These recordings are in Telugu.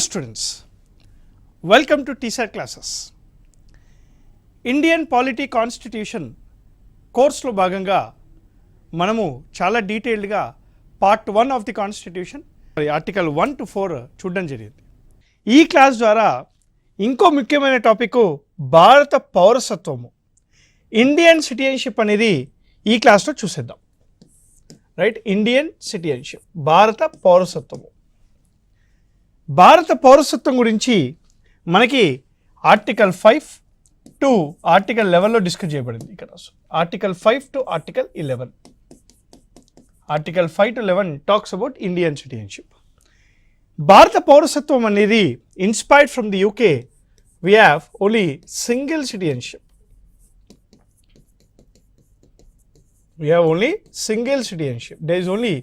students, welcome to TSAT classes. Indian polity constitution కోర్సులో భాగంగా మనము చాలా డీటెయిల్డ్గా part 1 of the constitution article 1 to 4 చూడడం జరిగింది. ఈ క్లాస్ ద్వారా ఇంకో ముఖ్యమైన టాపిక్ భారత పౌరసత్వము, ఇండియన్ సిటిజన్షిప్ అనేది ఈ క్లాస్లో చూసేద్దాం. రైట్, ఇండియన్ సిటిజన్షిప్, భారత పౌరసత్వము. భారత పౌరసత్వం గురించి మనకి ఆర్టికల్ 5 to ఆర్టికల్ 11లో డిస్కస్ చేయబడింది. ఇక్కడ article 5 to article 11. Article 5 to 11 talks about Indian citizenship. భారత పౌరసత్వం అనేది inspired from the UK. We have only single citizenship. We have only single citizenship. There is only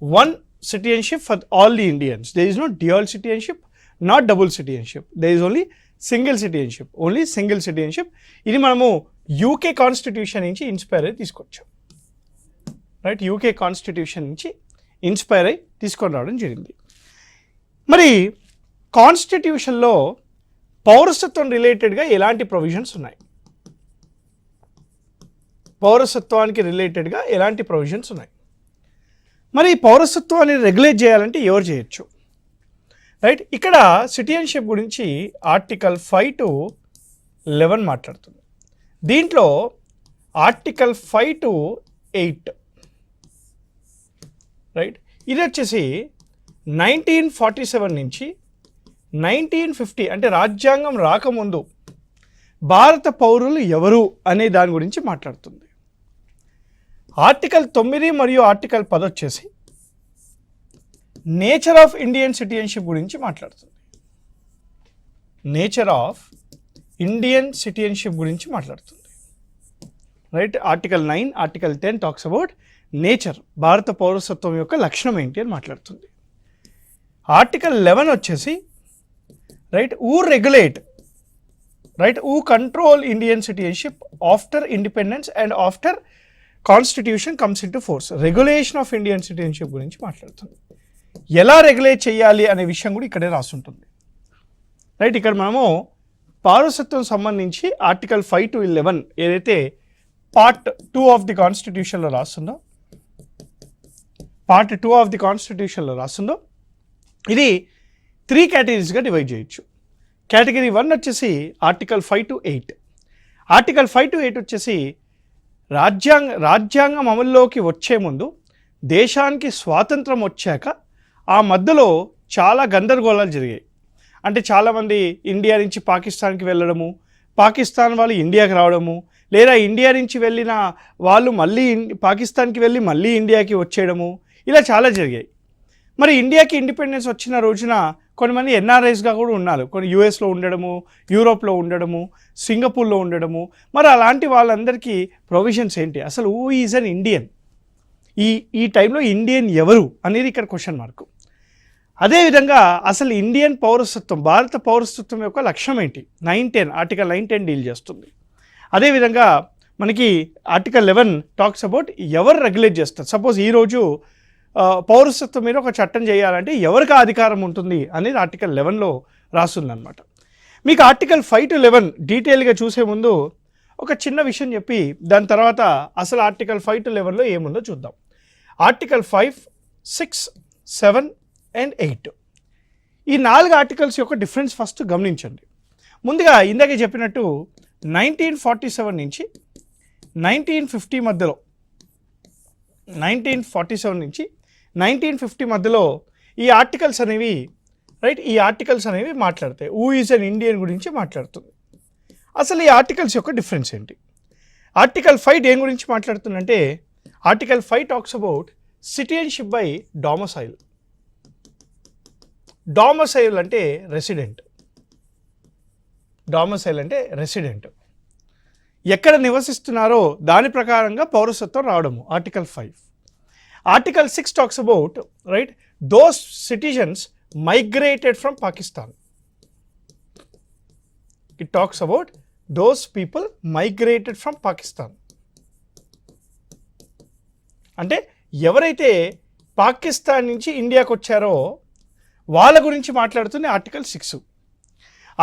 one citizenship for all the Indians. There is no dual citizenship, not double citizenship. There is only single citizenship. Only single citizenship. ఇది మనము యూకే కాన్స్టిట్యూషన్ నుంచి ఇన్స్పైర్ అయ్యి తీసుకొచ్చాం. రైట్, యూకే కాన్స్టిట్యూషన్ నుంచి ఇన్స్పైర్ అయ్యి తీసుకొని రావడం జరిగింది. మరి కాన్స్టిట్యూషన్లో పౌరసత్వం రిలేటెడ్గా ఎలాంటి ప్రొవిజన్స్ ఉన్నాయి? పౌరసత్వానికి రిలేటెడ్గా ఎలాంటి ప్రొవిజన్స్ ఉన్నాయి? మరి పౌరసత్వాన్ని రెగ్యులేట్ చేయాలంటే ఎవరు చేయొచ్చు? రైట్, ఇక్కడ సిటిజన్షిప్ గురించి ఆర్టికల్ 5 to 11 మాట్లాడుతుంది. దీంట్లో ఆర్టికల్ 5 to 8, రైట్, ఇది వచ్చేసి 1947 నుంచి 1950 అంటే రాజ్యాంగం రాకముందు భారత పౌరులు ఎవరు అనే దాని గురించి మాట్లాడుతుంది. ఆర్టికల్ 9 మరియు ఆర్టికల్ 10 వచ్చేసి నేచర్ ఆఫ్ ఇండియన్ సిటిజన్షిప్ గురించి మాట్లాడుతుంది. నేచర్ ఆఫ్ ఇండియన్ సిటిజన్షిప్ గురించి మాట్లాడుతుంది. Right, article 9, article 10 talks about nature, భారత పౌరసత్వం యొక్క లక్షణం ఏంటి అని మాట్లాడుతుంది. ఆర్టికల్ 11 వచ్చేసి right, who regulate, right, who control Indian citizenship after independence and after constitution comes into force. Regulation of Indian citizenship గురించి మాట్లాడుతుంది. ఎలా రెగ్యులేట్ చేయాలి అనే విషయం కూడా ఇక్కడే రాసుంటుంది. రైట్, ఇక్కడ మనము పౌరసత్వం సంబంధించి ఆర్టికల్ 5 to 11 ఏదైతే పార్ట్ 2 ఆఫ్ ది కాన్స్టిట్యూషన్లో రాస్తుందో, పార్ట్ 2 ఆఫ్ ది కాన్స్టిట్యూషన్లో రాస్తుందో, ఇది 3 కేటగిరీస్గా డివైడ్ చేయొచ్చు. కేటగిరీ 1 వచ్చేసి ఆర్టికల్ 5 to 8. ఆర్టికల్ 5 to 8 వచ్చేసి రాజ్యాంగం అమల్లోకి వచ్చే ముందు, దేశానికి స్వాతంత్రం వచ్చాక ఆ మధ్యలో చాలా గందరగోళాలు జరిగాయి. అంటే చాలామంది ఇండియా నుంచి పాకిస్తాన్కి వెళ్ళడము, పాకిస్తాన్ వాళ్ళు ఇండియాకి రావడము, లేదా ఇండియా నుంచి వెళ్ళిన వాళ్ళు మళ్ళీ పాకిస్తాన్కి వెళ్ళి మళ్ళీ ఇండియాకి వచ్చేయడము, ఇలా చాలా జరిగాయి. మరి ఇండియాకి ఇండిపెండెన్స్ వచ్చిన రోజున కొంతమంది ఎన్ఆర్ఐస్గా కూడా ఉన్నారు. కొన్ని యూఎస్లో ఉండడము, యూరోప్లో ఉండడము, సింగపూర్లో ఉండడము. మరి అలాంటి వాళ్ళందరికీ ప్రొవిజన్స్ ఏంటి? అసలు హూ ఈజ్ అన్ ఇండియన్? ఈ టైంలో ఇండియన్ ఎవరు అనేది ఇక్కడ క్వశ్చన్ మార్కు. అదేవిధంగా అసలు ఇండియన్ పౌరసత్వం, భారత పౌరసత్వం యొక్క లక్ష్యం ఏంటి? ఆర్టికల్ 9-10 డీల్ చేస్తుంది. అదేవిధంగా మనకి ఆర్టికల్ 11 టాక్స్ అబౌట్ ఎవరు రెగ్యులేట్ చేస్తారు. సపోజ్ ఈరోజు పౌరసత్వం మీద ఒక చట్టం చేయాలంటే ఎవరికి అధికారం ఉంటుంది అనేది ఆర్టికల్ 11లో రాస్తుందన్నమాట. మీకు ఆర్టికల్ 5 to 11 డీటెయిల్గా చూసే ముందు ఒక చిన్న విషయం చెప్పి దాని తర్వాత అసలు ఆర్టికల్ 5 to 11లో ఏముందో చూద్దాం. ఆర్టికల్ 5, 6, 7 and 8 ఈ 4 ఆర్టికల్స్ యొక్క డిఫరెన్స్ ఫస్ట్ గమనించండి. ముందుగా ఇందాక చెప్పినట్టు 1947 నుంచి 1950 మధ్యలో, 1947 నుంచి 1950 మధ్యలో ఈ ఆర్టికల్స్ అనేవి, రైట్, ఈ ఆర్టికల్స్ అనేవి మాట్లాడతాయి. హూ ఈజ్ అన్ ఇండియన్ గురించి మాట్లాడుతుంది. అసలు ఈ ఆర్టికల్స్ యొక్క డిఫరెన్స్ ఏంటి? ఆర్టికల్ 5 దేని గురించి మాట్లాడుతుందంటే, article 5 talks about citizenship by domicile. Domicile అంటే రెసిడెంట్. డామసైల్ అంటే రెసిడెంట్, ఎక్కడ నివసిస్తున్నారో దాని ప్రకారంగా పౌరసత్వం రావడము. Article 5. Article 6 talks about right, those citizens migrated from Pakistan. It talks about those people migrated from Pakistan. అంటే ఎవరైతే పాకిస్తాన్ నుంచి ఇండియాకి వచ్చారో వాళ్ళ గురించి మాట్లాడుతుంది article 6.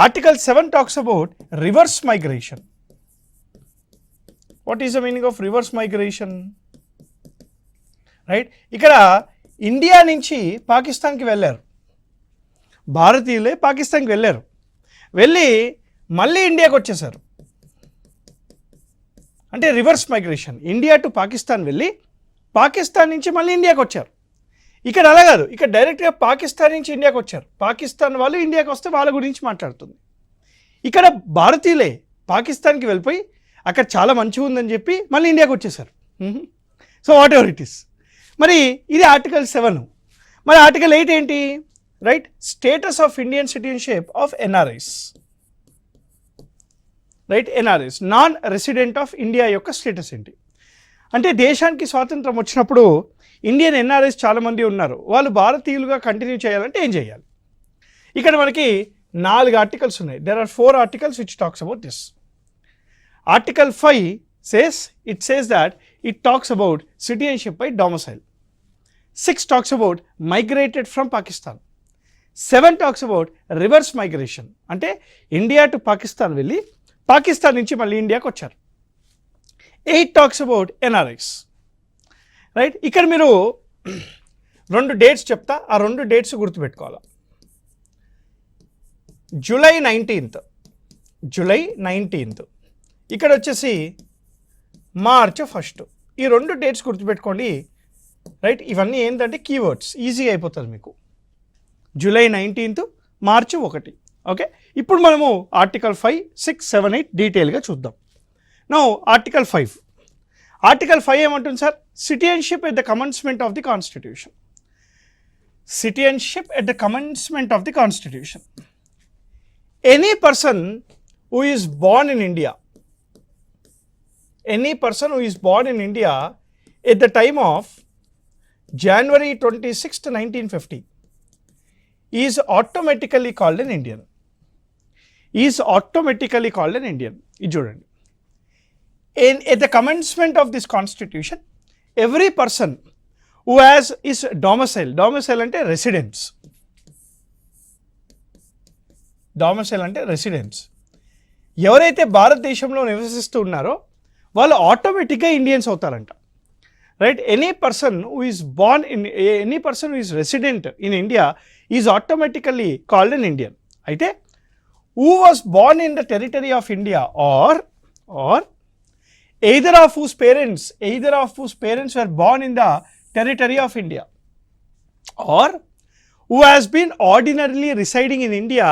Article 7 talks about reverse migration. What is the meaning of reverse migration? Right, ఇక్కడ ఇండియా నుంచి పాకిస్తాన్కి వెళ్ళారు, భారతీయులే పాకిస్తాన్కి వెళ్ళారు, వెళ్ళి మళ్ళీ ఇండియాకి వచ్చేసారు. అంటే reverse migration, India to Pakistan వెళ్ళి పాకిస్తాన్ నుంచి మళ్ళీ ఇండియాకి వచ్చారు. ఇక్కడ అలా కాదు, ఇక్కడ డైరెక్ట్గా పాకిస్తాన్ నుంచి ఇండియాకి వచ్చారు. పాకిస్తాన్ వాళ్ళు ఇండియాకి వస్తే వాళ్ళ గురించి మాట్లాడుతుంది. ఇక్కడ భారతీయులే పాకిస్తాన్కి వెళ్ళిపోయి అక్కడ చాలా మంచిగా ఉందని చెప్పి మళ్ళీ ఇండియాకి వచ్చేసారు. So what ever it is. మరి ఇది ఆర్టికల్ 7. మరి ఆర్టికల్ 8 ఏంటి? Right, status of Indian citizenship of NRIs. Right, NRIs non resident of India యొక్క స్టేటస్ ఏంటి అంటే, దేశానికి స్వాతంత్రం వచ్చినప్పుడు ఇండియన్ ఎన్ఆర్ఐస్ చాలామంది ఉన్నారు, వాళ్ళు భారతీయులుగా కంటిన్యూ చేయాలంటే ఏం చేయాలి? ఇక్కడ మనకి 4 ఆర్టికల్స్ ఉన్నాయి. There are 4 articles which talks about this. Article 5 says that it talks about citizenship by domicile. 6 talks about migrated from Pakistan. 7 talks about reverse migration, అంటే ఇండియా టు పాకిస్తాన్ వెళ్ళి పాకిస్తాన్ నుంచి మళ్ళీ ఇండియాకి వచ్చారు. 8 talks about NRIs. రైట్, ఇక్కడ మీరు 2 డేట్స్ చెప్తా, ఆ 2 డేట్స్ గుర్తుపెట్టుకోవాలి. జూలై 19, ఇక్కడ వచ్చేసి మార్చ్ 1. ఈ 2 డేట్స్ గుర్తుపెట్టుకోండి. రైట్, ఇవన్నీ ఏంటంటే కీవర్డ్స్, ఈజీగా అయిపోతుంది మీకు. జూలై 19, మార్చి 1. ఓకే, ఇప్పుడు మనము ఆర్టికల్ 5, 6, 7, 8 డీటెయిల్గా చూద్దాం. Now article 5. ఆర్టికల్ 5 ఏమంటుంది sir? Citizenship at the commencement of the constitution. Citizenship at the commencement of the constitution. Any person who is born in India, any person who is born in India at the time of January 26th, 1950 is automatically called an Indian. Is automatically called an Indian. ఇది చూడండి, at the commencement of this constitution, every person who has is domicile అంటే residence, domicile అంటే residence, ఎవరైతే భారతదేశంలో నివసిస్తూ ఉన్నారో వాళ్ళు ఆటోమేటిక్గా ఇండియన్స్ అవుతారంట. Right, any person who is resident in India is automatically called an Indian. అయితే who was born in the territory of India or either of whose parents were born in the territory of India, or who has been ordinarily residing in India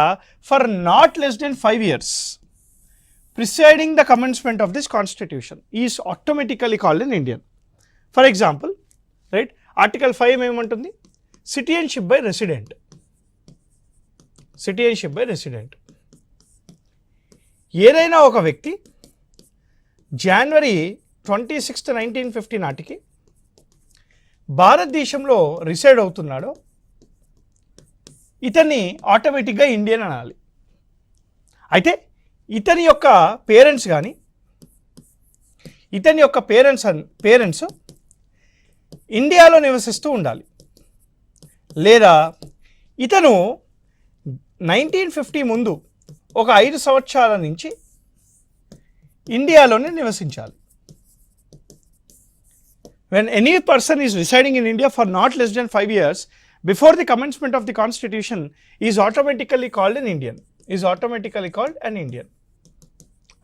for not less than 5 years preceding the commencement of this constitution is automatically called an Indian. For example, right, article 5 ఏమంటుంది? citizenship by resident. citizenship by resident. ఏదైనా ఒక వ్యక్తి జనవరి 26, 1950 నాటికి భారతదేశంలో రిసైడ్ అవుతున్నాడో ఇతన్ని ఆటోమేటిక్గా ఇండియన్ అనాలి. అయితే ఇతని యొక్క పేరెంట్స్ కానీ ఇతని యొక్క పేరెంట్స్ ఇండియాలో నివసిస్తూ ఉండాలి, లేదా ఇతను 1950 ముందు ఒక 5 సంవత్సరాల నుంచి ఇండియాలోనే నివసించాలి. When any person is residing in India for not less than 5 years before the commencement of the constitution is automatically called an Indian.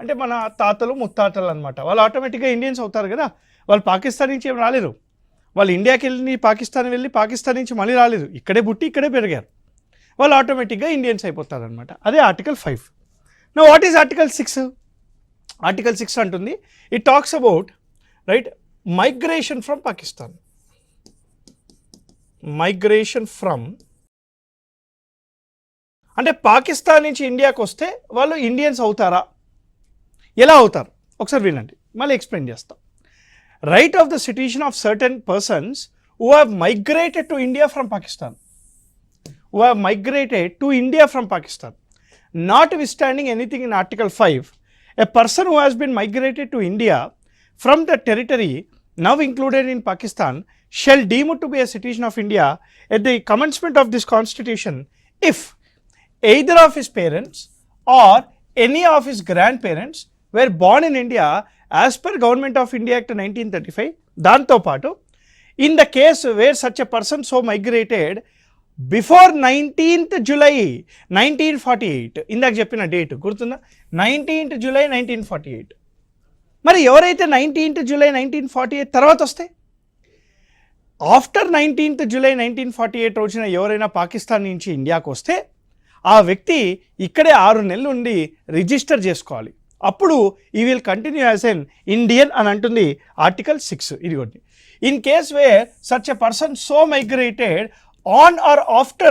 అంటే మన తాతలు ముత్తాతలు అనమాట, వాళ్ళు ఆటోమేటిక్గా ఇండియన్స్ అవుతారు కదా. వాళ్ళు పాకిస్తాన్ నుంచి ఏం రాలేరు, వాళ్ళు ఇండియాకి వెళ్ళి పాకిస్తాన్ నుంచి మళ్ళీ రాలేదు, ఇక్కడే పుట్టి ఇక్కడే పెరిగారు, వాళ్ళు ఆటోమేటిక్గా ఇండియన్స్ అయిపోతారు అనమాట. అదే article 5. Now what is article 6? Article 6 అంటుంది, it talks about right migration from Pakistan. Migration from అంటే పాకిస్తాన్ నుంచి ఇండియాకి వస్తే వాళ్ళు ఇండియన్స్ అవుతారా, ఎలా అవుతారు ఒకసారి వినండి, మళ్ళీ ఎక్స్ప్లెయిన్ చేస్తాం. Right of the citizen of certain persons who have migrated to India from Pakistan, notwithstanding anything in Article 5, a person who has been migrated to India from the territory now included in Pakistan shall deem to be a citizen of India at the commencement of this constitution if either of his parents or any of his grandparents were born in India as per Government of India Act 1935. దాంతో పాటు in the case where such a person so migrated before 19th July 1948, ఇందాక చెప్పిన డేట్ గుర్తుందా, 19th July 1948. మరి ఎవరైతే 19th July 1948 తర్వాత వస్తే ఆఫ్టర్ 19th July 1948 రోజున ఎవరైనా పాకిస్తాన్ నుంచి ఇండియాకు వస్తే ఆ వ్యక్తి ఇక్కడే 6 నెలలు ఉండి రిజిస్టర్ చేసుకోవాలి. అప్పుడు ఈ will continue as N Indian అని అంటుంది ఆర్టికల్ 6. ఇదిగోండి, in case where such a person so migrated on or after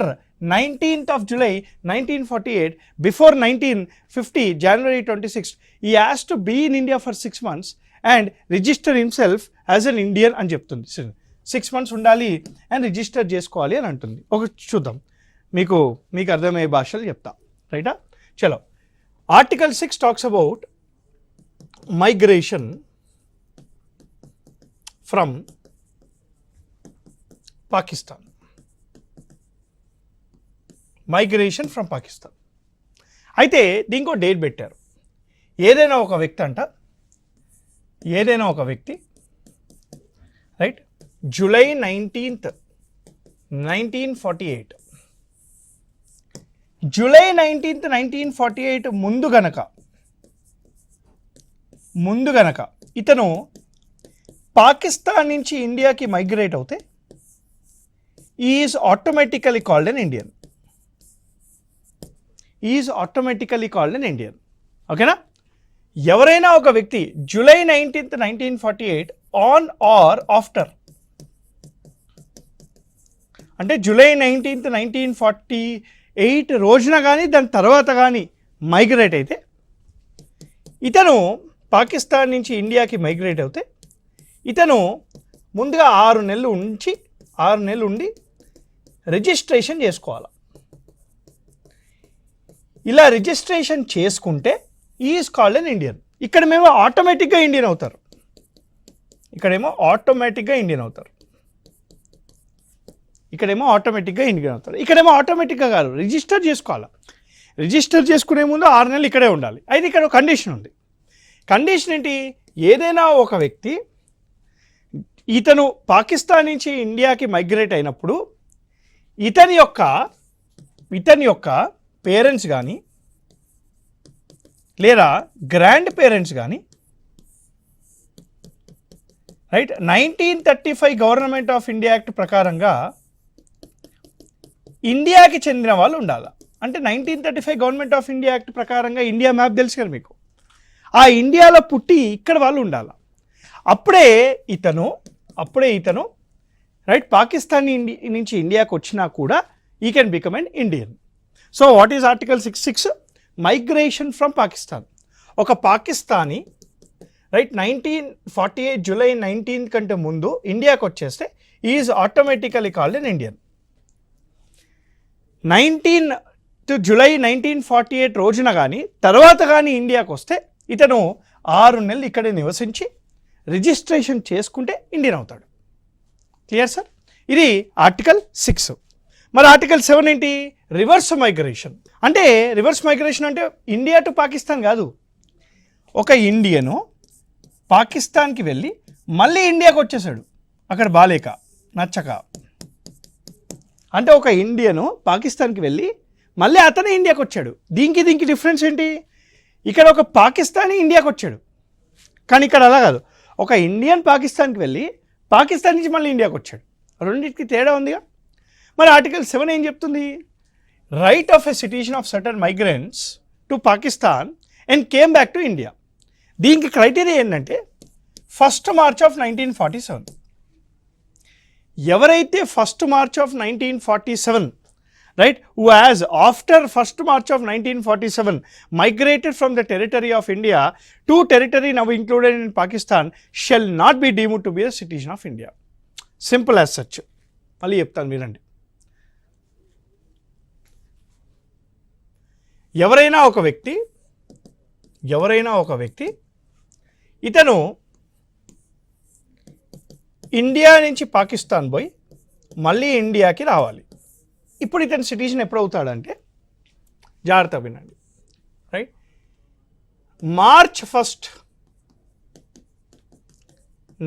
19th of July 1948 before 1950 January 26th, he has to be in India for 6 months and register himself as an Indian అని చెప్తుంది. 6 months ఉండాలి అండ్ రిజిస్టర్ చేసుకోవాలి అని అంటుంది. ఒక చూద్దాం, మీకు అర్థమయ్యే భాషలు చెప్తా, రైటా? చలో, article 6 talks about migration from Pakistan. Migration from Pakistan. అయితే దీనికో డేట్ పెట్టారు. ఏదైనా ఒక వ్యక్తి right, July 19th 1948, July 19th 1948 ముందు గనక ఇతను పాకిస్తాన్ నుంచి ఇండియాకి మైగ్రేట్ అవుతే is automatically called an Indian. Is automatically called an Indian. ఓకేనా? ఎవరైనా ఒక వ్యక్తి July 19th 1948 on or after, అంటే జూలై 19th 1948 రోజున కానీ దాని తర్వాత కానీ మైగ్రేట్ అయితే, ఇతను పాకిస్తాన్ నుంచి ఇండియాకి మైగ్రేట్ అవుతే ఇతను ముందుగా 6 నెలలు ఉండి రిజిస్ట్రేషన్ చేసుకోవాలి. ఇలా రిజిస్ట్రేషన్ చేసుకుంటే ఈజ్ కాల్డ్ ఎన్ ఇండియన్. ఇక్కడేమో ఆటోమేటిక్గా ఇండియన్ అవుతారు. ఇక్కడేమో ఆటోమేటిక్గా ఆటోమేటిక్గా కాదు, రిజిస్టర్ చేసుకోవాలి. రిజిస్టర్ చేసుకునే ముందు 6 నెలలు ఇక్కడే ఉండాలి. అయితే ఇక్కడ ఒక కండిషన్ ఉంది. కండిషన్ ఏంటి? ఏదైనా ఒక వ్యక్తి ఇతను పాకిస్తాన్ నుంచి ఇండియాకి మైగ్రేట్ అయినప్పుడు ఇతని యొక్క పేరెంట్స్ కానీ లేదా గ్రాండ్ పేరెంట్స్ కానీ right 1935 government of India act ప్రకారంగా ఇండియాకి చెందిన వాళ్ళు ఉండాలి. అంటే 1935 గవర్నమెంట్ ఆఫ్ ఇండియా యాక్ట్ ప్రకారంగా ఇండియా మ్యాప్ తెలుసు కదా మీకు, ఆ ఇండియాలో పుట్టి ఇక్కడ వాళ్ళు ఉండాలి. అప్పుడే ఇతను రైట్ పాకిస్తాన్ నుంచి ఇండియాకి వచ్చినా కూడా ఈ can become an Indian. So what is article 6 migration from Pakistan. ఒక పాకిస్తానీ రైట్ 1948 జూలై 19th కంటే ముందు ఇండియాకి వచ్చేస్తే is automatically called an Indian. 19th July 1948 రోజున కానీ తర్వాత కానీ ఇండియాకి వస్తే ఇతను 6 నెలలు ఇక్కడే నివసించి రిజిస్ట్రేషన్ చేసుకుంటే ఇండియన్ అవుతాడు. Clear sir? ఇది ఆర్టికల్ 6. మరి ఆర్టికల్ 7 ఏంటి? Reverse migration. అంటే రివర్స్ మైగ్రేషన్ అంటే ఇండియా టు పాకిస్తాన్ కాదు. ఒక ఇండియను పాకిస్తాన్కి వెళ్ళి మళ్ళీ ఇండియాకి వచ్చేసాడు, అక్కడ బాలేక నచ్చక. అంటే ఒక ఇండియను పాకిస్తాన్కి వెళ్ళి మళ్ళీ అతనే ఇండియాకి వచ్చాడు. దీనికి డిఫరెన్స్ ఏంటి? ఇక్కడ ఒక పాకిస్తానీ ఇండియాకి వచ్చాడు, కానీ ఇక్కడ అలా కాదు. ఒక ఇండియన్ పాకిస్తాన్కి వెళ్ళి పాకిస్తాన్ నుంచి మళ్ళీ ఇండియాకి వచ్చాడు. రెండింటికి తేడా ఉందిగా. మరి ఆర్టికల్ 7 ఏం చెప్తుంది? Right of a citizen of certain migrants to Pakistan and came back to India. దీనికి క్రైటీరియా ఏంటంటే 1st March of 1947. ఎవరైతే 1st March of 1947 right who has after 1st March of 1947 migrated from the territory of India to territory now included in Pakistan shall not be deemed to be a citizen of India. Simple as such. మళ్ళీ చెప్తాను వినండి. ఎవరైనా ఒక వ్యక్తి ఇతను ఇండియా నుంచి పాకిస్తాన్ పోయి మళ్ళీ ఇండియాకి రావాలి. ఇప్పుడు ఇతను సిటిజన్ ఎప్పుడు అవుతాడంటే, జాగ్రత్త వినండి, రైట్, March 1st,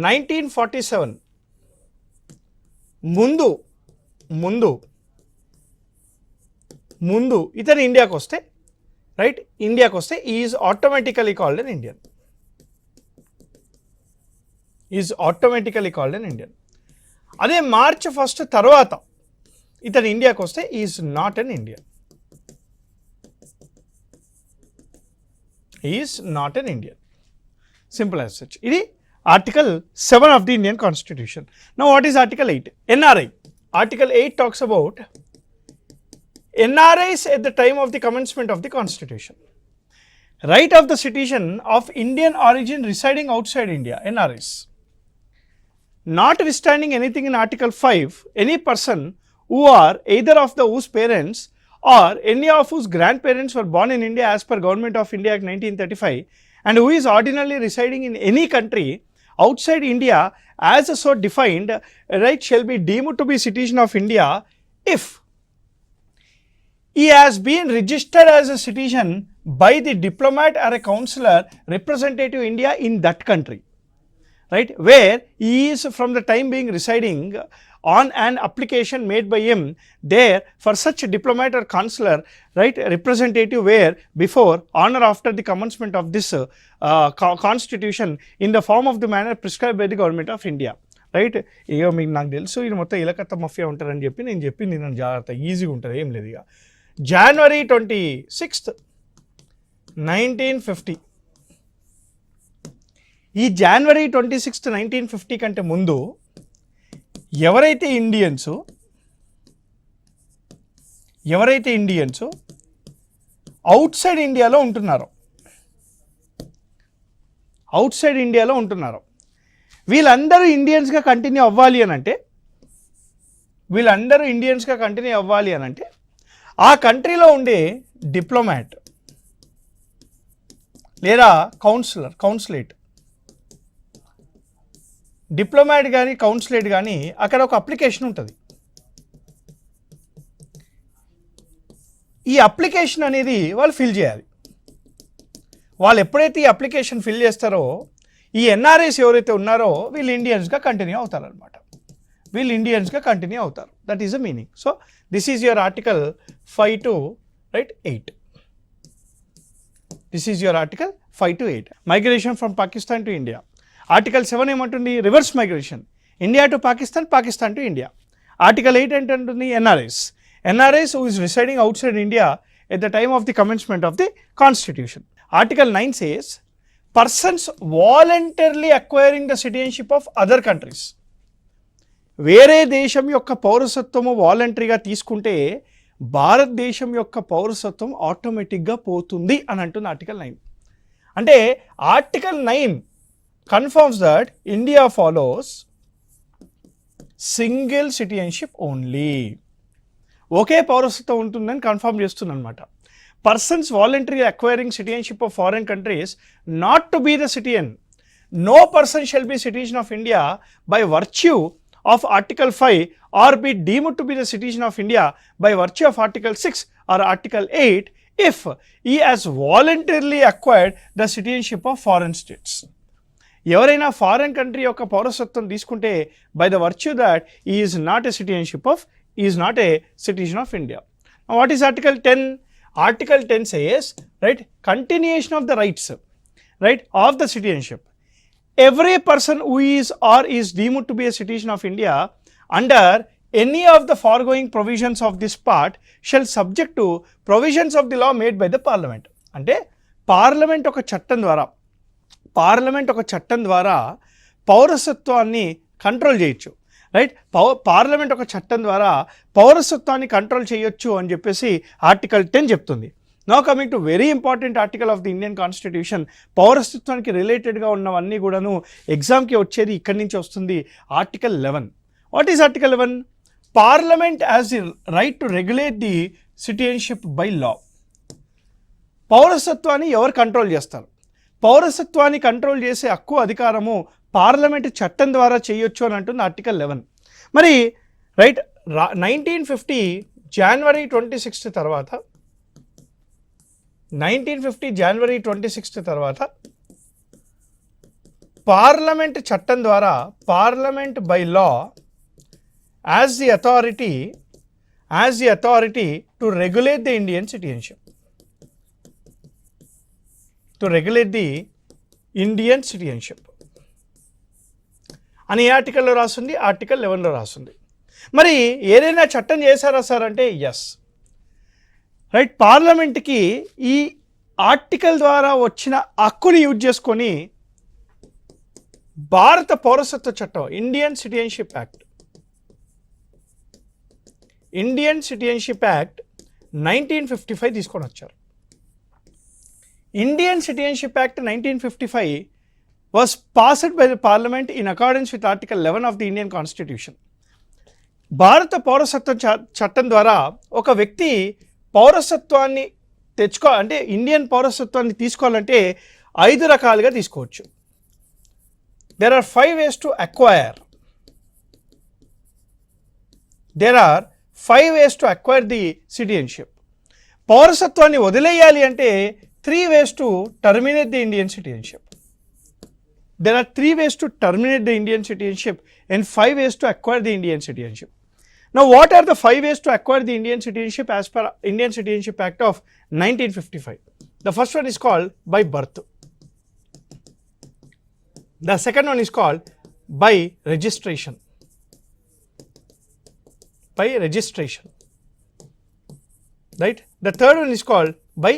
1947 ముందు ఇతను ఇండియాకి వస్తే, రైట్, ఇండియాకి వస్తే is automatically called an Indian. అదే March 1st తర్వాత ఇతను ఇండియాకి వస్తే is not an Indian. Simple as such. ఇది Article 7 of the Indian Constitution. Now what is Article 8? NRI. Article 8 talks about NRIs at the time of the commencement of the Constitution. Right of the citizen of Indian origin residing outside India, NRIs. Notwithstanding anything in Article 5, any person who are either of whose parents or any of whose grandparents were born in India as per Government of India Act 1935 and who is ordinarily residing in any country outside India as so defined, right, shall be deemed to be citizen of India if he has been registered as a citizen by the diplomat or a consular representative India in that country, right, where he is from the time being residing on an application made by him there for such diplomat or consular, right, representative where before, on or after the commencement of this constitution in the form of the manner prescribed by the government of India, right. ఇక మీకు నాకు తెలుసు ఇది మొత్తం ఇలకత్త మఫియా ఉంటారని చెప్పి నేను చెప్పింది నేను జాగ్రత్త, ఈజీగా ఉంటుంది, ఏం లేదు. ఇక January 26th, 1950, ఈ January 26th, 1950 కంటే ముందు ఎవరైతే ఇండియన్స్ అవుట్ సైడ్ ఇండియాలో ఉంటున్నారో వీళ్ళందరూ ఇండియన్స్గా కంటిన్యూ అవ్వాలి అని అంటే ఆ కంట్రీలో ఉండే డిప్లొమాట్ లేదా కౌన్సిలేట్ డిప్లొమాట్ కానీ కౌన్సిలేట్ కానీ అక్కడ ఒక అప్లికేషన్ ఉంటుంది. ఈ అప్లికేషన్ అనేది వాళ్ళు ఫిల్ చేయాలి. వాళ్ళు ఎప్పుడైతే ఈ అప్లికేషన్ ఫిల్ చేస్తారో ఈ ఎన్ఆర్ఐస్ ఎవరైతే ఉన్నారో వీళ్ళు ఇండియన్స్గా కంటిన్యూ అవుతారనమాట. That is the meaning. So this is your Article 5 to 8. Migration from Pakistan to India. Article 7 ఏమంటుంది? Reverse migration, India to Pakistan, Pakistan to India. Article 8 ఏంటంటుంది? NRIs who is residing outside India at the time of the commencement of the Constitution. Article 9 says persons voluntarily acquiring the citizenship of other countries. వేరే దేశం యొక్క పౌరసత్వము వాలంటరీగా తీసుకుంటే భారతదేశం యొక్క పౌరసత్వం ఆటోమేటిక్గా పోతుంది అని అంటుంది Article 9. అంటే Article 9 confirms that India follows single citizenship only. ఒకే పౌరసత్వం ఉంటుందని కన్ఫర్మ్ చేస్తుంది అనమాట. Persons voluntary acquiring citizenship of foreign countries not to be the citizen, no person shall be citizen of India by virtue of Article 5 or be deemed to be the citizen of India by virtue of Article 6 or Article 8 if he has voluntarily acquired the citizenship of foreign states. ఎవరైనా ఫారెన్ కంట్రీ యొక్క పౌరసత్వం తీసుకుంటే by the virtue that he is not a citizen of India. Now what is Article 10? Article 10 says, right, continuation of the rights, right, of the citizenship. Every person who is or is deemed to be a citizen of India under any of the foregoing provisions of this part shall subject to provisions of the law made by the parliament. అంటే పార్లమెంట్ ఒక చట్టం ద్వారా పౌరసత్వాన్ని కంట్రోల్ చేయొచ్చు, రైట్. పార్లమెంట్ ఒక చట్టం ద్వారా పౌరసత్వాన్ని కంట్రోల్ చేయొచ్చు అని చెప్పేసి Article 10 చెప్తుంది. Now coming to very important article of the Indian Constitution, పౌరసత్వానికి రిలేటెడ్గా ఉన్నవన్నీ కూడాను ఎగ్జామ్కి వచ్చేది ఇక్కడి నుంచి వస్తుంది. Article 11. What is Article 11? Parliament has the right to regulate the citizenship by law. పౌరసత్వాన్ని ఎవరు కంట్రోల్ చేస్తారు? పౌరసత్వాన్ని కంట్రోల్ చేసే హక్కు అధికారము పార్లమెంట్ చట్టం ద్వారా చేయొచ్చు అని అంటుంది ఆర్టికల్ 11. మరి రైట్ 1950 జనవరి 26 తర్వాత 1950 జనవరి 26 తర్వాత పార్లమెంట్ చట్టం ద్వారా parliament by law as the authority to regulate the Indian citizenship, అని ఏ ఆర్టికల్లో రాస్తుంది? ఆర్టికల్ 11లో రాస్తుంది. మరి ఏదైనా చట్టం చేశారా సార్ అంటే ఎస్. రైట్, పార్లమెంట్కి ఈ ఆర్టికల్ ద్వారా వచ్చిన హక్కుని యూజ్ చేసుకొని భారత పౌరసత్వ చట్టం ఇండియన్ సిటిజన్షిప్ యాక్ట్ 1955 తీసుకొని వచ్చారు. Indian citizenship act 1955 was passed by the parliament in accordance with article 11 of the Indian constitution. భారత పౌరసత్వ చట్టం ద్వారా ఒక వ్యక్తి పౌరసత్వాన్ని అంటే ఇండియన్ పౌరసత్వాన్ని తీసుకోవాలంటే 5 రకాలుగా తీసుకోవచ్చు. There are 5 ways to acquire. The citizenship. పౌరసత్వాన్ని వదిలేయాలి అంటే 3 ways to terminate the Indian citizenship. There are 3 ways to terminate the Indian citizenship and 5 ways to acquire the Indian citizenship. Now, what are the 5 ways to acquire the Indian citizenship as per Indian Citizenship Act of 1955? The first one is called by birth. The second one is called by registration. Right? The third one is called by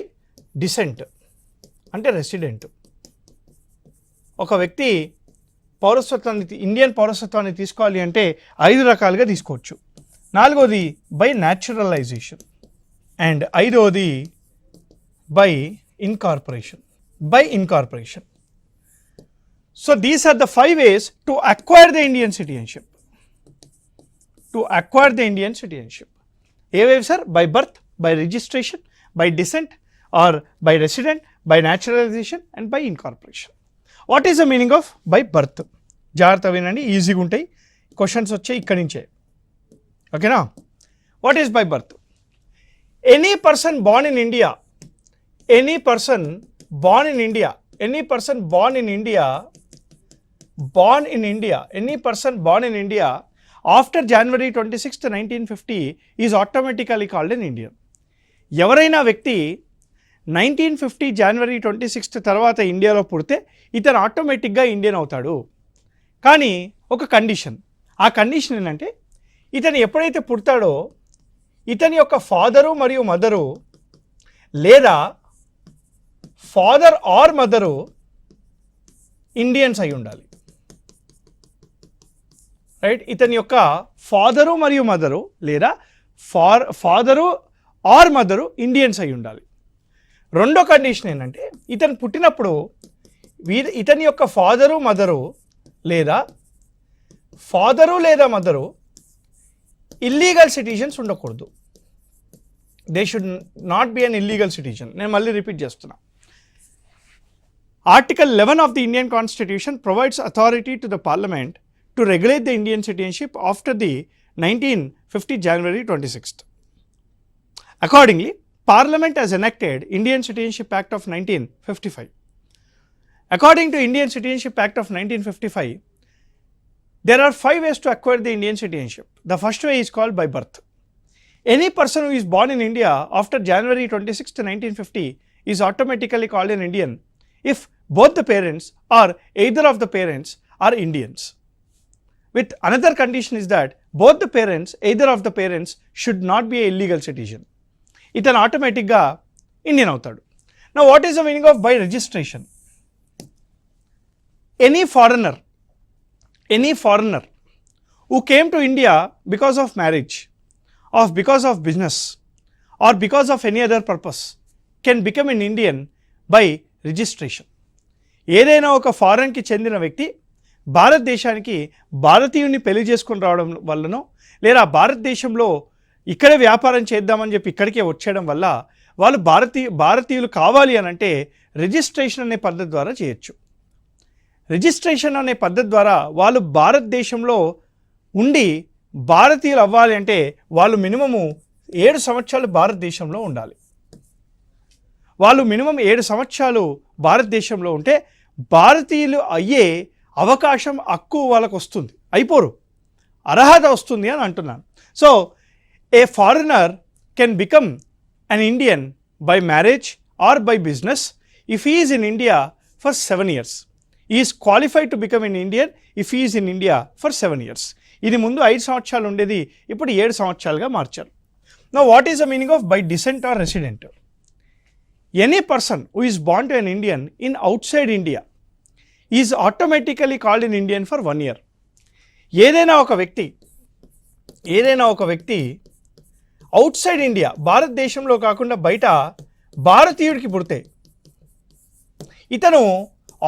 descent. అంటే రెసిడెంట్. ఒక వ్యక్తి ఇండియన్ పౌరసత్వాన్ని తీసుకోవాలి అంటే 5 రకాలుగా తీసుకోవచ్చు. 4వది బై న్యాచురలైజేషన్ అండ్ 5వది by incorporation. So these are the 5 ways to acquire the Indian citizenship. ఏవేవి sir? By birth, by registration, by descent or by resident, by naturalisation and by incorporation. What is the meaning of by birth? జాగ్రత్త వినండి, ఈజీగా ఉంటాయి క్వశ్చన్స్ వచ్చాయి ఇక్కడి నుంచే. ఓకేనా? What is by birth? Any person born in India after January 26, 1950 is automatically called an Indian. ఎవరైనా వ్యక్తి 1950 జనవరి 26 తర్వాత ఇండియాలో పుడితే ఇతను ఆటోమేటిక్గా ఇండియన్ అవుతాడు. కానీ ఒక కండిషన్, ఆ కండిషన్ ఏంటంటే ఇతను ఎప్పుడైతే పుడతాడో ఇతని యొక్క ఫాదరు మరియు మదరు లేదా ఫాదర్ ఆర్ మదరు ఇండియన్స్ అయి ఉండాలి. రైట్, ఇతని యొక్క ఫాదరు మరియు మదరు లేదా ఫాదరు ఆర్ మదరు ఇండియన్స్ అయి ఉండాలి. రెండో కండిషన్ ఏంటంటే ఇతను పుట్టినప్పుడు ఇతని యొక్క ఫాదరు లేదా మదరు ఇల్లీగల్ సిటిజన్స్ ఉండకూడదు. They should not be an illegal citizen. నేను మళ్ళీ రిపీట్ చేస్తున్నా. Article 11 of the Indian Constitution provides authority to the Parliament to regulate the Indian citizenship after the 1950 January 26th. Accordingly, Parliament has enacted Indian Citizenship Act of 1955. According to Indian Citizenship Act of 1955, there are 5 ways to acquire the Indian citizenship. The first way is called by birth. Any person who is born in India after January 26, 1950 is automatically called an Indian if both the parents or either of the parents are Indians. With another condition is that both the parents, either of the parents should not be a illegal citizen. ఇతను ఆటోమేటిక్గా ఇండియన్ అవుతాడు. Now what is the meaning of by registration? Any foreigner who came to India because of marriage or because of business or because of any other purpose can become an Indian by registration. ఏదైనా ఒక ఫారెన్కి చెందిన వ్యక్తి భారతదేశానికి భారతీయుని పెళ్లి చేసుకుని రావడం వల్లనో లేదా భారతదేశంలో ఇక్కడే వ్యాపారం చేద్దామని చెప్పి ఇక్కడికే వచ్చేయడం వల్ల వాళ్ళు భారతీయులు కావాలి అని అంటే రిజిస్ట్రేషన్ అనే పద్ధతి ద్వారా చేయొచ్చు. రిజిస్ట్రేషన్ అనే పద్ధతి ద్వారా వాళ్ళు భారతదేశంలో ఉండి భారతీయులు అవ్వాలి అంటే వాళ్ళు మినిమము 7 సంవత్సరాలు భారతదేశంలో ఉండాలి. వాళ్ళు మినిమం 7 సంవత్సరాలు భారతదేశంలో ఉంటే భారతీయులు అయ్యే అవకాశం, హక్కు వాళ్ళకు వస్తుంది. అయిపోరు, అర్హత వస్తుంది అని అంటున్నాను. So A foreigner can become an Indian by marriage or by business if he is in India for 7 years. He is qualified to become an Indian if he is in India for 7 years. ఇది ముందు 5 సంవత్సరాలు ఉండేది, ఇప్పుడు 7 సంవత్సరాలుగా మార్చారు. Now what is the meaning of by descent or resident? Any person who is born to an Indian in outside India is automatically called an Indian for 1 year. ఏదైనా ఒక వ్యక్తి అవుట్సైడ్ ఇండియా, భారతదేశంలో కాకుండా బయట భారతీయుడికి పుడితే ఇతను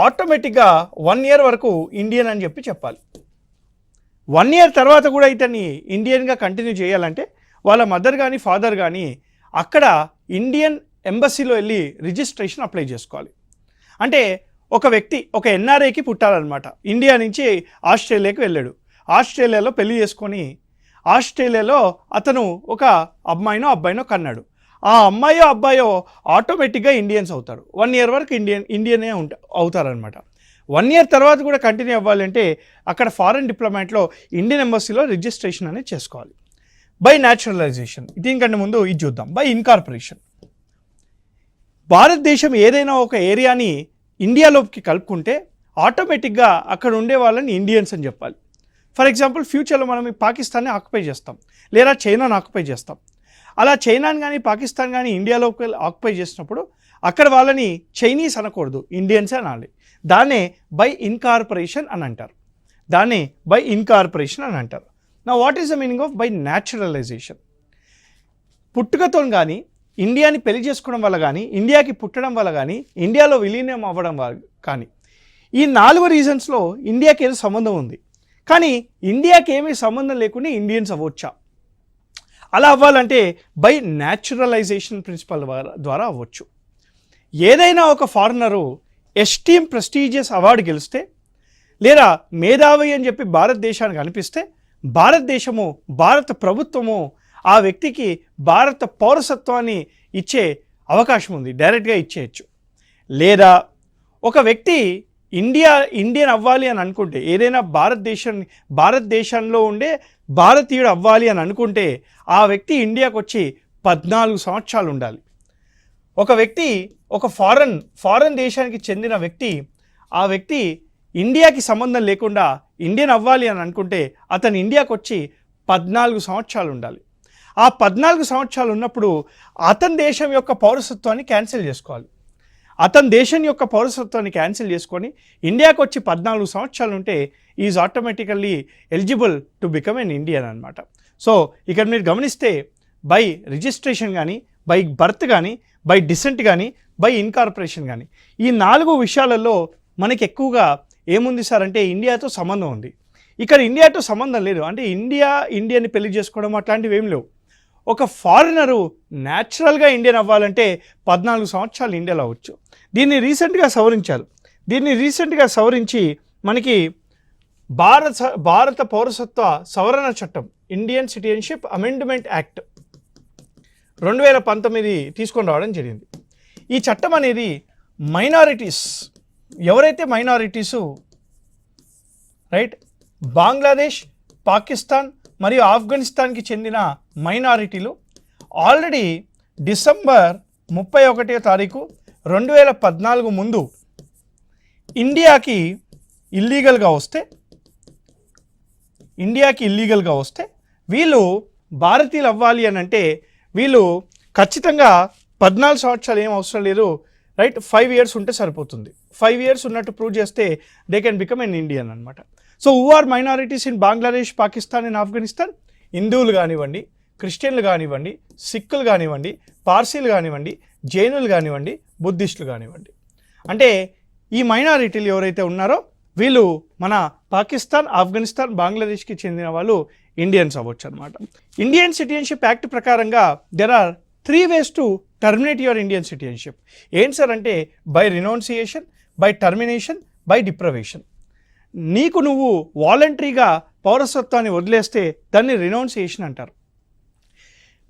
ఆటోమేటిక్గా 1 ఇయర్ వరకు ఇండియన్ అని చెప్పాలి. 1 ఇయర్ తర్వాత కూడా ఇతన్ని ఇండియన్గా కంటిన్యూ చేయాలంటే వాళ్ళ మదర్ కానీ ఫాదర్ కానీ అక్కడ ఇండియన్ ఎంబసీలో వెళ్ళి రిజిస్ట్రేషన్ అప్లై చేసుకోవాలి. అంటే ఒక వ్యక్తి ఒక ఎన్ఆర్ఐకి పుట్టాలన్నమాట. ఇండియా నుంచి ఆస్ట్రేలియాకి వెళ్ళాడు, ఆస్ట్రేలియాలో పెళ్లి చేసుకొని ఆస్ట్రేలియాలో అతను ఒక అబ్బాయినో కన్నాడు. ఆ అమ్మాయో అబ్బాయో ఆటోమేటిక్గా ఇండియన్స్ అవుతారు. 1 ఇయర్ వరకు ఇండియనే అవుతారనమాట. 1 ఇయర్ తర్వాత కూడా కంటిన్యూ అవ్వాలంటే అక్కడ ఫారెన్ డిప్లొమాట్లో ఇండియన్ ఎంబసీలో రిజిస్ట్రేషన్ అనేది చేసుకోవాలి. బై న్యాచురలైజేషన్, దీనికంటే ముందు ఇది చూద్దాం. బై ఇన్కార్పొరేషన్, భారతదేశం ఏదైనా ఒక ఏరియాని ఇండియాలోకి కలుపుకుంటే ఆటోమేటిక్గా అక్కడ ఉండే వాళ్ళని ఇండియన్స్ అని చెప్పాలి. ఫర్ ఎగ్జాంపుల్ ఫ్యూచర్లో మనం పాకిస్తాన్ని ఆక్యుపై చేస్తాం, లేదా చైనాను ఆక్యుపై చేస్తాం. అలా చైనాని కానీ పాకిస్తాన్ కానీ ఇండియాలోకి ఆక్యుపై చేసినప్పుడు అక్కడ వాళ్ళని చైనీస్ అనకూడదు, ఇండియన్సే అనాలి. దాన్నే బై ఇన్కార్పొరేషన్ అని అంటారు. నా what is the meaning of by naturalisation? పుట్టుకతో కానీ ఇండియాని పెళ్లి చేసుకోవడం వల్ల కానీ ఇండియాకి పుట్టడం వల్ల కానీ ఇండియాలో విలీనం అవ్వడం వల్ల కానీ ఈ 4 రీజన్స్లో ఇండియాకి ఏదో సంబంధం ఉంది. కానీ ఇండియాకి ఏమీ సంబంధం లేకుండా ఇండియన్స్ అవ్వచ్చా? అలా అవ్వాలంటే బై న్యాచురలైజేషన్ ప్రిన్సిపల్ ద్వారా అవ్వచ్చు. ఏదైనా ఒక ఫారినరు ఎస్టీమ్ ప్రెస్టీజియస్ అవార్డు గెలిస్తే లేదా మేధావి అని చెప్పి భారతదేశానికి అనిపిస్తే భారతదేశము, భారత ప్రభుత్వము ఆ వ్యక్తికి భారత పౌరసత్వాన్ని ఇచ్చే అవకాశం ఉంది, డైరెక్ట్గా ఇచ్చేయచ్చు. లేదా ఒక వ్యక్తి ఇండియన్ అవ్వాలి అని అనుకుంటే, ఏదైనా భారతదేశంలో ఉండే భారతీయుడు అవ్వాలి అని అనుకుంటే ఆ వ్యక్తి ఇండియాకు వచ్చి 14 సంవత్సరాలు ఉండాలి. ఒక వ్యక్తి ఒక ఫారెన్ దేశానికి చెందిన వ్యక్తి, ఆ వ్యక్తి ఇండియాకి సంబంధం లేకుండా ఇండియన్ అవ్వాలి అని అనుకుంటే అతను ఇండియాకు వచ్చి 14 సంవత్సరాలు ఉండాలి. ఆ 14 సంవత్సరాలు ఉన్నప్పుడు అతని దేశం యొక్క పౌరసత్వాన్ని క్యాన్సిల్ చేసుకోవాలి. అతని దేశం యొక్క పౌరసత్వాన్ని క్యాన్సిల్ చేసుకొని ఇండియాకు వచ్చి 14 సంవత్సరాలు ఉంటే is automatically eligible to become an Indian అనమాట. సో ఇక్కడ మీరు గమనిస్తే బై రిజిస్ట్రేషన్ కానీ, బై బర్త్ కానీ, బై డిసెంట్ కానీ, బై ఇన్కార్పొరేషన్ కానీ, ఈ 4 విషయాలలో మనకి ఎక్కువగా ఏముంది సార్ అంటే ఇండియాతో సంబంధం ఉంది. ఇక్కడ ఇండియాతో సంబంధం లేదు, అంటే ఇండియాని పెళ్లి చేసుకోవడం అట్లాంటివి ఏం లేవు. ఒక ఫారినరు న్యాచురల్గా ఇండియన్ అవ్వాలంటే 14 సంవత్సరాలు ఇండియాలో అవ్వచ్చు. దీన్ని రీసెంట్గా సవరించి మనకి భారత పౌరసత్వ సవరణ చట్టం, ఇండియన్ సిటిజన్షిప్ అమెండ్మెంట్ యాక్ట్ 2019 తీసుకొని రావడం జరిగింది. ఈ చట్టం అనేది మైనారిటీస్, ఎవరైతే మైనారిటీసు రైట్ బంగ్లాదేశ్, పాకిస్తాన్ మరియు ఆఫ్ఘనిస్తాన్కి చెందిన మైనారిటీలు ఆల్రెడీ డిసెంబర్ 31వ తారీఖు 2014 ముందు ఇండియాకి ఇల్లీగల్గా వస్తే వీళ్ళు భారతీయులు అవ్వాలి అని అంటే వీళ్ళు ఖచ్చితంగా 14 సంవత్సరాలు ఏం అవసరం లేదు, రైట్ 5 ఇయర్స్ ఉంటే సరిపోతుంది. 5 ఇయర్స్ ఉన్నట్టు ప్రూవ్ చేస్తే they can become an Indian అనమాట. So who are minorities in Bangladesh, Pakistan and Afghanistan? హిందువులు కానివ్వండి, క్రిస్టియన్లు కానివ్వండి, సిక్కులు కానివ్వండి, పార్సీలు కానివ్వండి, జైనులు కానివ్వండి, బుద్ధిస్టులు కానివ్వండి. అంటే ఈ మైనారిటీలు ఎవరైతే ఉన్నారో వీళ్ళు మన పాకిస్తాన్, ఆఫ్ఘనిస్తాన్, బంగ్లాదేశ్కి చెందిన వాళ్ళు ఇండియన్స్ అవ్వచ్చు అనమాట. ఇండియన్ సిటిజన్షిప్ యాక్ట్ ప్రకారంగా there are 3 ways to terminate your Indian citizenship. ఏంటి సార్ అంటే by renunciation, by termination, by deprivation. నీకు నువ్వు వాలంటరీగా పౌరసత్వాన్ని వదిలేస్తే దాన్ని రినౌన్సియేషన్ అంటారు.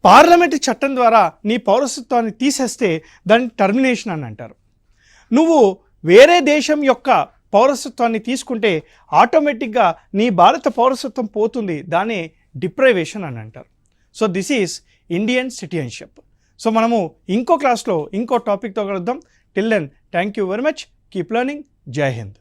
పార్లమెంటు చట్టం ద్వారా నీ పౌరసత్వాన్ని తీసేస్తే దాన్ని టర్మినేషన్ అని అంటారు. నువ్వు వేరే దేశం యొక్క పౌరసత్వాన్ని తీసుకుంటే ఆటోమేటిక్గా నీ భారత పౌరసత్వం పోతుంది, దాన్ని డిప్రైవేషన్ అని అంటారు. So this is Indian citizenship. So మనము ఇంకో క్లాస్లో ఇంకో టాపిక్తో కలుద్దాం. Till then thank you very much. Keep learning. Jai Hind.